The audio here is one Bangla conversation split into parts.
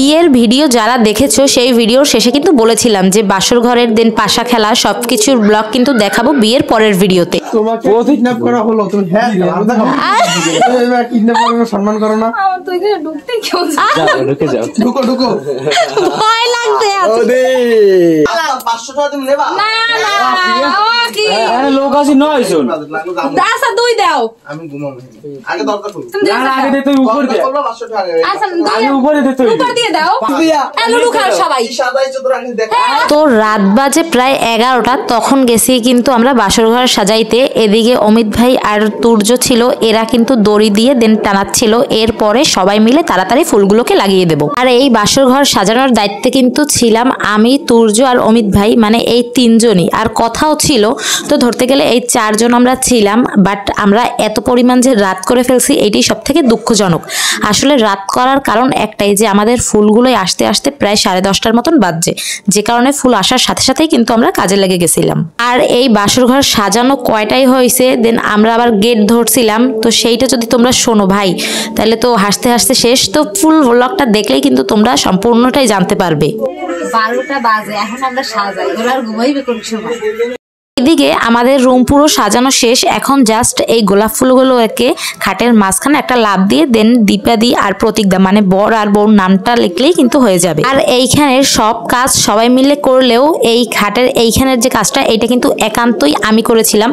বিয়ের ভিডিও যারা দেখেছো সেই ভিডিওর শেষে কিন্তু বলেছিলাম যে বাসর ঘরের দিন পাশা খেলা সবকিছুর ব্লগ কিন্তু দেখাবো বিয়ের পরের ভিডিওতে। তোমাকে কিডন্যাপ করা হলো, তুমি হ্যাঁ কিডন্যাপ করার সম্মান করো না। তুই এখানে ঢুকতে কেউ ঢুকে যাও, ঢুকো ঢুকো। ভয় লাগছে ওরে 500 টাকা তুমি নেবা? না না কি আরে লোক আছে নয় শুন। আচ্ছা দুই দাও, আমি ঘুমাবো আগে দরকার করব। না না আগে দে, তুই উপর দে। 500 টাকা আচ্ছা আগে উপরে দে, তুই উপর দিয়ে দাও। লুডু খেল সবাই। সাদাই চতুর আগে দেখ। তো রাত বাজে প্রায় 11টা, তখন গেছি কিন্তু আমরা বাসর ঘর সাজাইতে। এদিকে অমিত ভাই আর তুর্য ছিল, এরা কিন্তু দড়ি দিয়ে দেন টানাচ্ছিল। এরপরে সবাই মিলে তাড়াতাড়ি ফুলগুলোকে লাগিয়ে দেব। আর এই বাসর ঘর সাজানোর দায়িত্বে কিন্তু ছিলাম আমি, তুর্য আর অমিত ভাই, মানে এই তিনজনই। আর কথাও ছিল, তো ধরতে গেলে এই 4 জন আমরা ছিলাম। বাট আমরা এত পরিমাণ যে রাত করে ফেলছি এটি সব থেকে দুঃখজনক। আসলে রাত করার কারণ একটাই, যে আমাদের ফুলগুলোই আসতে আসতে প্রায় 10:30টার মতন বাজছে, যে কারণে ফুল আসার সাথে সাথেই কিন্তু আমরা কাজে লেগে গেছিলাম। আর এই বাসর ঘর সাজানো কয়টাই হয়েছে, দেন আমরা আবার গেট ধরছিলাম। তো সেইটা যদি তোমরা শোনো ভাই, তাহলে তো হাসতে হাসতে শেষ। তো ফুল ব্লগটা দেখলেই কিন্তু তোমরা সম্পূর্ণটাই জানতে পারবে। 12টা বাজে, এখন আমরা সাজাই, ওরা আর ঘুমাইবে কোন সময়। এদিকে আমাদের রুম পুরো সাজানো শেষ। এখন জাস্ট এই গোলাপ ফুলগুলোকে খাটের মাঝখানে একটা লাভ দিয়ে দেন দীপাদি আর প্রতীকদা, মানে বর আর বউর নামটা লিখলেই কিন্তু হয়ে যাবে। আর এইখানের সব কাজ সবাই মিলে করলেও এই খাটের এইখানের যে কাজটা, এটা কিন্তু একান্তই আমি করেছিলাম।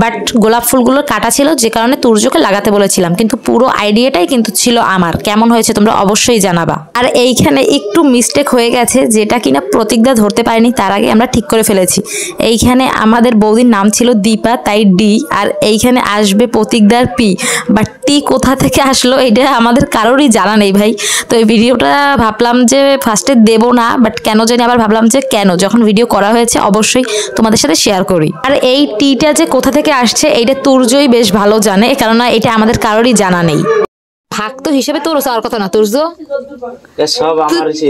বাট গোলাপ ফুলগুলো কাটা ছিল, যে কারণে তুর্যকে লাগাতে বলেছিলাম, কিন্তু পুরো আইডিয়াটাই কিন্তু ছিল আমার। কেমন হয়েছে তোমরা অবশ্যই জানাবা। আর এইখানে একটু মিস্টেক হয়ে গেছে, যেটা কিনা প্রতীকদা ধরতে পারেনি, তার আগে আমরা ঠিক করে ফেলেছি। এইখানে আমাদের বৌদির নাম ছিল দীপা, তাই ডি, আর এইখানে আসবে প্রতীকদার পি। বাট টি কোথা থেকে আসলো এটা আমাদের কারোরই জানা নেই ভাই। তো এই ভিডিওটা ভাবলাম যে ফার্স্টে দেবো না, বাট কেন জানি আবার ভাবলাম যে কেন, যখন ভিডিও করা হয়েছে অবশ্যই তোমাদের সাথে শেয়ার করি। আর এই টিটা যে কোথা থেকে আসছে এইটা তুর্যই বেশ ভালো জানে, কেননা এটা আমাদের কারোরই জানা নেই। ভাগ তো হিসেবে তোর আর কথা না, তুর্য সব আমার আছে।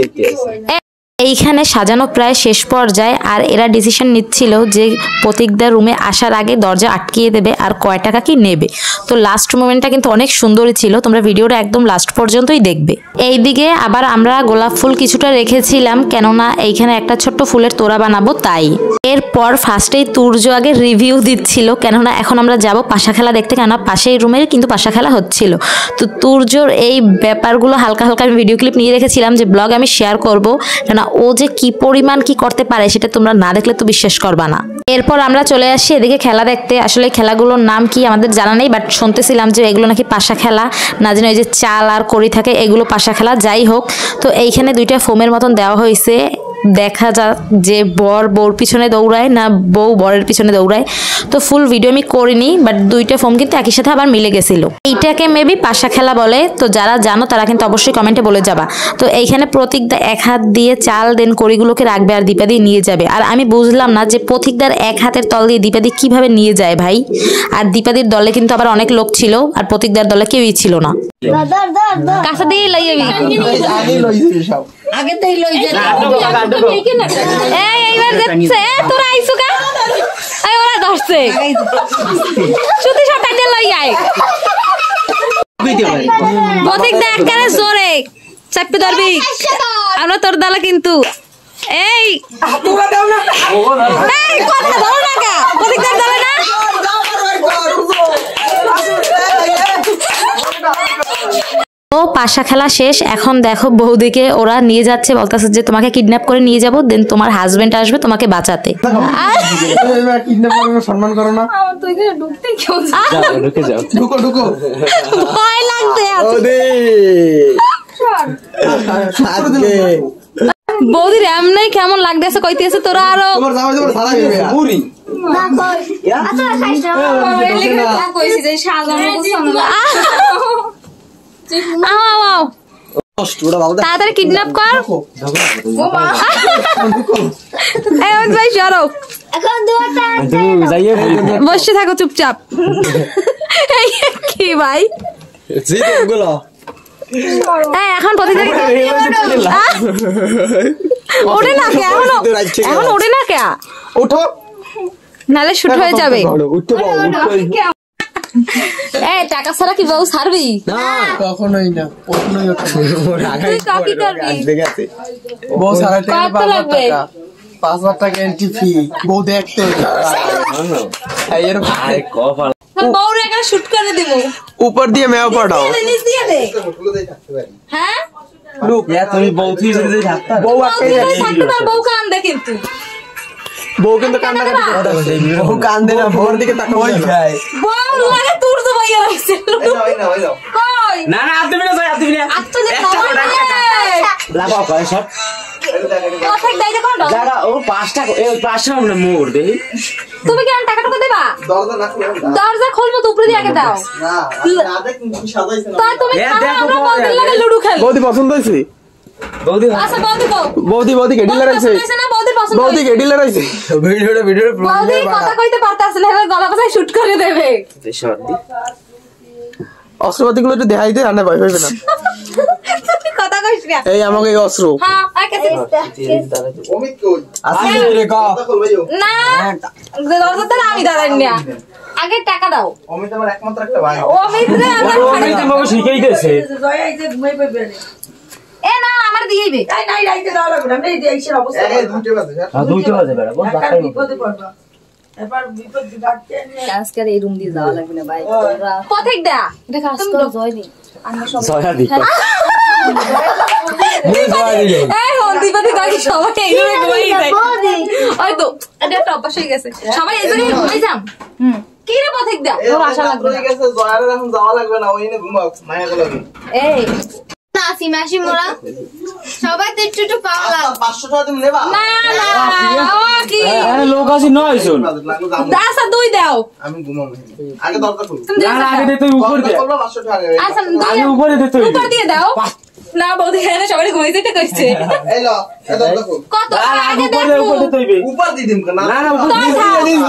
এইখানে সাজানো প্রায় শেষ পর্যায়ে। আর এরা ডিসিশন নিচ্ছিল যে প্রতীকদার রুমে আসার আগে দরজা আটকিয়ে দেবে আর কয় টাকা কি নেবে। তো লাস্ট মোমেন্টটা কিন্তু অনেক সুন্দরই ছিল, তোমরা ভিডিওটা একদম লাস্ট পর্যন্তই দেখবে। এইদিকে আবার আমরা গোলাপ ফুল কিছুটা রেখেছিলাম, কেননা এইখানে একটা ছোট্ট ফুলের তোড়া বানাবো তাই। এরপর ফার্স্টেই তুর্য আগে রিভিউ দিচ্ছিল, কেননা এখন আমরা যাব পাশা খেলা দেখতে, কেননা পাশেই রুমের কিন্তু পাশা খেলা হচ্ছিল। তো তুর্যর এই ব্যাপারগুলো হালকা হালকা আমি ভিডিও ক্লিপ নিয়ে রেখেছিলাম, যে ব্লগ আমি শেয়ার করব, কেননা ও যে কি পরিমাণ কি করতে পারে সেটা তোমরা না দেখলে তো বিশ্বাস করবা না। এরপর আমরা চলে আসি এদিকে খেলা দেখতে। আসলে খেলাগুলোর নাম কি আমাদের জানা নেই, বাট শুনতেছিলাম যে এগুলো নাকি পাশা খেলা, না জানি ওই যে চাল আর কড়ি থাকে এগুলো পাশা খেলা, যাই হোক। তো এইখানে 2টা ফোমের মতন দেওয়া হয়েছে, দেখা যাক যে বর বউর পিছনে দৌড়ায় না বউ বরের পিছনে দৌড়ায়। তো ফুল ভিডিও আমি করিনি, বাট 2টা ফোম কিন্তু একই সাথে আবার মিলে গেছিল। এইটাকে মেবি পাশা খেলা বলে। তো যারা জানো তারা কিন্তু অবশ্যই কমেন্টে বলে যাবা। তো এইখানে প্রতীকদা 1 হাত দিয়ে চাল দেন কড়িগুলোকে রাখবে আর দীপাদি নিয়ে যাবে। আর আমি বুঝলাম না যে প্রতীকদার 1 হাতের তল দিয়ে দীপাদি কিভাবে নিয়ে যায় ভাই। আর দীপাদির দলে কিন্তু আবার অনেক লোক ছিল, আর প্রতীকদার দলে কেউই ছিল না। কাছে দিয়ে লই যাবি, আগে লই যাবি সব, আগে তেই লই যা। এই এইবার যাচ্ছে তোরা আইছো কা, এই ওরা ধরছে সুতি সব কাটে লই আয়। প্রতীকদা একবারে জোরে চাপে ধরবি, আমরা তোর দলে কিন্তু। এই তোরা দাও না, এই কথা ধরো না কা, প্রতীকদার দলে না। ও পাশা খেলা শেষ। এখন দেখো বৌদিকে ওরা নিয়ে যাচ্ছে, বলতেছে যে তোমাকে কিডন্যাপ করে নিয়ে যাবো, দেন তোমার হাজবেন্ড আসবে তোমাকে বাঁচাতে। কিডন্যাপ করার সম্মান করো না। তুই এখানে ঢুকতে কেউ ঢুকে যাও, ঢুকো ঢুকো। ভয় লাগছে ওরে আজকে বৌদির এমনি কেমন লাগতেছে কইতেছে তোরা আরো তোমার জামাই তোমার সারা দিবে মুড়ি কইছি যে সাজানো গোছানো না। আও কষ্টটা ভালো দেখ, তাড়াতাড়ি কিডন্যাপ কর। এই ওই ভাই সরো, এখন দুয়াটা যাইয়ে বসে থাকো চুপচাপ। এই কি ভাই, জি গুলো এই এখন প্রতিদিন ওড়ে না কে, এখন ওড়ে না কে, ওঠো নালে শুট হয়ে যাবে। উঠতে পাও, উঠতে এই টাকা ছাড়া কি বউ ছাড়বি? না কখনোই না, কখনোই ওঠে না। তুই কাকি করবি? দেখেছে বউ ছাড়াইতে গেলে কত লাগবে? 5,000 টাকা এন্ট্রি ফি, বউ দেখতে এরকম বউর একটা শুট করে দিব। উপর দিয়ে মেও পাঠাও। নিচ দিয়ে দে। হ্যাঁ? তুমি বউ তুই যদি থাকতা, বউ থাকতে তার বউ কান্দে কিন্তু। বউ কিন্তু কান্না করতে, বউ কান্দে না, বউর দিকে তাকাই খায়। বউ লাগে তোর তো ভাইয়া লাগছে। কই? না না, আপনি না যাই, আপনি না আচ্ছা যে খাওয়া লাভ কয় সব কথা দাইতে কোন দাও? জায়গা ও 5 টাকা, এই 5 টাকা আমরা মোর দেই। তুমি কি টাকা টাকা দেবা? দরজা খুলবো তো উপরে দিয়ে আগে দাও। না দেখ সাজাইছে না তাই তুমি খাও, আমরা বউদের লাগে লুডু খেলি। বৌদি পছন্দ হইছে? বৌদি আচ্ছা বৌদি কও। বৌদি কে ডিলার আইছে? না বৌদি পছন্দ। বৌদি কে ডিলার আইছে? ভিডিওটা বৌদি কথা কইতে পারতাছ না, এবার গলা বাজায় শুট করে দেবে। অস্ত্রপাতি গুলো একটু দেখাই দে, আনে ভয় হইবে না। কথা কইছ না। এই আমাকে এই অস্ত্র। হ্যাঁ আইকাছে। অমিত কই আসি রে ক। কথা কল ভাইও না দরজাতে আমি দাঁড়াই না। আগে টাকা দাও। অমিত আমার একমাত্র একটা ভাই ও মিত্রে আমার অমিত আমাকে শিখাই দিয়েছে। জয় আইছে ঘুমাই পড়বে না। এ না আমার দিয়েইবে। তাই নাই রাইতে দাও লাগবে না, এই দেশের অবস্থা এই দুটো বাজে স্যার দুইটা বাজে বেড়া, বল একার বিপদে পড়বা। এবার বিপদ ডাকতে নিয়ে আজকের এই রুম দিয়ে যাওয়া লাগবে না ভাই। পথিক দা। দেখা আজকে জয় নি আমরা সব জয়া দি। এই হন্দিপাতি কই সবাই এইভাবে ঘুমাই যায়। ওই তো এটা একটা অভ্যাস হয়ে গেছে। সবাই এই জায়গায় ঘুমাই যাম। কি রে পথিক দা? ওর আশা লাগবে না। ঠিক আছে জয়ারের এখন যাওয়া লাগবে না, ওইনে ঘুমাও মায়া গো লাগে এই নাসি মাসি মোরা সবাই তো একটু একটু পাওয়া 500 টাকা তুমি নেবা না না ও কি আরে লোক আছে নয় শুন। লাগলো যাবো দাসা দুই দাও। আমি ঘুমাবো আগে দরজা খুল তুমি না না, আগে দে তুই উপরে দে। করব 500 টাকা আচ্ছা আগে উপরে দে তুই। উপর দিয়ে দাও। না বৌদি এখানে সবাই ঘুমাই যেতে কইছে। এই লো এই দরজা খুল কত না না, আগে উপরে দে, উপরে দে তুই। উপর দি দিম না না না, উপরে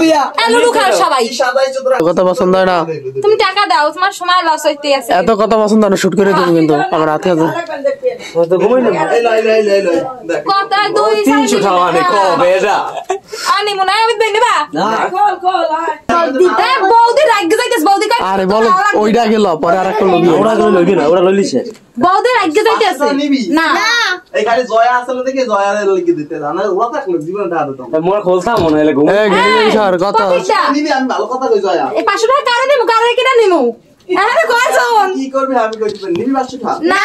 দিয়া লুডু খাও সবাই। কি সাজাইছো তোরা কথা পছন্দ হয় না, তুমি টাকা দাও, তোমার সময় লস হইতে আছে। এত কথা পছন্দ না, শুট করে দিবি কিন্তু আমার হাতে আছে। তো ঘুমাই না। এই লাই লাই লাই লাই দেখ কত দুই 300 টাকা মানে কবে এটা? আনি মনে হয় আমি দেই নেবা। কল কল আয়। দিতে বৌদি রাগ যাইতেছে, বৌদি কই আরে বল ওইটা গেল, পরে আরেকটা লবি। ওরা কই লবি না, ওরা লইলিছে। বৌদি রাগ যাইতেছে। না এই খালি জয়া আসলে দেখে জয়ারে লিখে দিতে জানা ওরা থাকলো জীবন ঢা দিতাম মোর খোলতাম মনে হলে ঘুম। এই গেলি স্যার কথা। পথিকটা নিবি আমি ভালো কথা কই জয়া এই 500 টাকা কারে নিমু, কারে কিনা নিমু? আরে কয়জন? কি করবি আমি কই দিবেন নিবি 500 টাকা না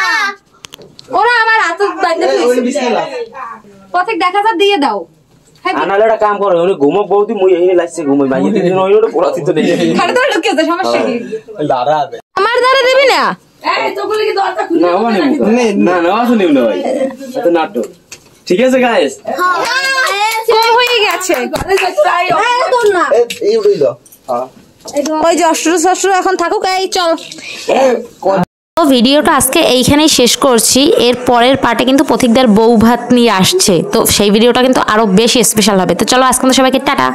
ওরা আমার হাতে বাইন্দে ওই ফেলছে। বিসমিল্লাহ পথিক দেখা যা দিয়ে দাও। আনালে একটা কাম করো, ওই ঘুমক বউদি মুই এই লাইছে ঘুমাই ভাই দিন ওই ওটা পোড়াতি তো নেই। খালি তো ঢুকে যা, সমস্যা কি? দাঁড়া দে আমার দ্বারা দিবি না? এই তো বলে কি দরজা খুলে না মানে না না আসলে নিউ না ভাই, এটা নাটক। ঠিক আছে গাইস, কম হয়ে গেছে। ঘরে যাই তাই তোর না এই উড়ইল হ্যাঁ ওই যে অষ্টর এখন থাকুক। এই চল। তো ভিডিওটা আজকে এইখানেই শেষ করছি। এর পরের পার্টে কিন্তু পথিকদার বউ ভাত নিয়ে আসছে, তো সেই ভিডিওটা কিন্তু আরো বেশি স্পেশাল হবে। তো চলো আজকে সবাইকে টাটা।